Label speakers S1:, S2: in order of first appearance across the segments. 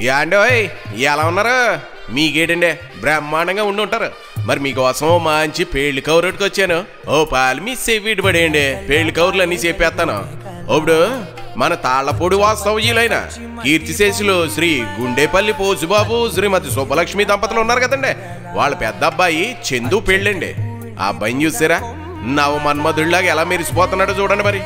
S1: యాండోయ్ ఎలా ఉన్నారు? మీకేటండి బ్రహ్మాండంగా ఉండి ఉంటారు. మరి మీకోసం మంచి పెళ్లి కౌరుడికి వచ్చాను. ఓ పాలు మీ సేవీటి పడేయండి, పెళ్లి కౌరులు అన్నీ చెప్పేస్తాను. ఇప్పుడు మన తాళ్లపూడి వాస్తవ్యులైన కీర్తిశేషులు శ్రీ గుండేపల్లి పోసుబాబు శ్రీమతి సుబ్బలక్ష్మి దంపతులు ఉన్నారు కదండి, వాళ్ళ పెద్ద అబ్బాయి చందు పెళ్ళండి. ఆ అబ్బాయిని చూసారా? నవ మన్మధుడిలాగా ఎలా మెరిసిపోతున్నాడో చూడండి. మరి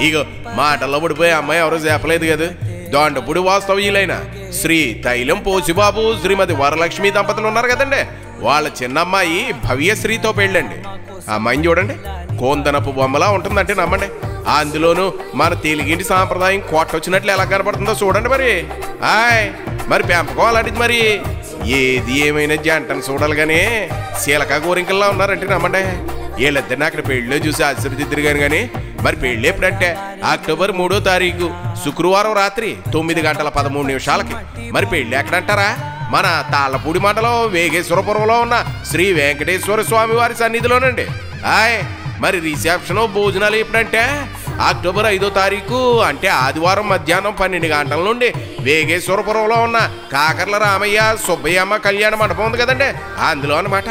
S1: ఇగో మాటల్లో పడిపోయే అమ్మాయి ఎవరో చెప్పలేదు కదా, దొండపూడి వాస్తవ్యులైన శ్రీ తైలం పోసిబాబు శ్రీమతి వరలక్ష్మి దంపతులు ఉన్నారు కదండి, వాళ్ళ చిన్నమ్మాయి భవ్యశ్రీతో పెళ్ళండి. ఆ అమ్మాయిని చూడండి, కోందనపు బొమ్మలా ఉంటుందంటే నమ్మండి. అందులోనూ మన తెలుగింటి సాంప్రదాయం కొట్టొచ్చినట్లు ఎలా కనపడుతుందో చూడండి. మరి పెంపకం అలాంటిది. మరి ఏది ఏమైనా జంటను చూడాలి కానీ శీలకా గోరింకల్లా ఉన్నారంటే నమ్మండి. వీళ్ళిద్దరిని అక్కడ పెళ్ళిలో చూసి ఆశీర్వదిద్దరు కానీ మరి పెళ్ళి ఎప్పుడంటే అక్టోబర్ 3వ తారీఖు శుక్రవారం రాత్రి 9:13 మరి పెళ్ళి ఎక్కడంటారా? మన తాళ్లపూడి మండలం వేగేశ్వరపురంలో ఉన్న శ్రీ వెంకటేశ్వర స్వామి వారి సన్నిధిలోనండి. మరి రిసెప్షన్ భోజనాలు ఎప్పుడంటే అక్టోబర్ 5వ తారీఖు అంటే ఆదివారం మధ్యాహ్నం 12 గంటల నుండి వేగేశ్వరపురంలో ఉన్న కాకర్ల రామయ్య సుబ్బయ్యమ్మ కళ్యాణ మండపం ఉంది కదండి, అందులో అన్నమాట.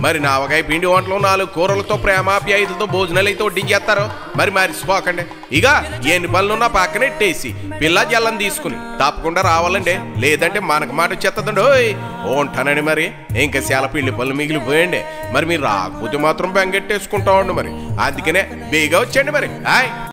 S1: మరి నావకాయ పిండి వంటలు 4 కూరలతో ప్రేమాప్యాయతలతో భోజనాలు అయితే వడ్డించేస్తారు. మరి మరిచిపోకండి. ఇక ఎన్ని పనులున్నా పక్కనెట్టేసి పిల్ల జల్లం తీసుకుని తప్పకుండా రావాలండి, లేదంటే మనకు మాట వచ్చేస్తుందండి. ఉంటానండి. మరి ఇంకా చాలా పిండి పనులు మిగిలిపోయండి. మరి మీరు రాకపోతే మాత్రం బెంగెట్టేసుకుంటామండి. మరి అందుకనే బేగా వచ్చేయండి. మరి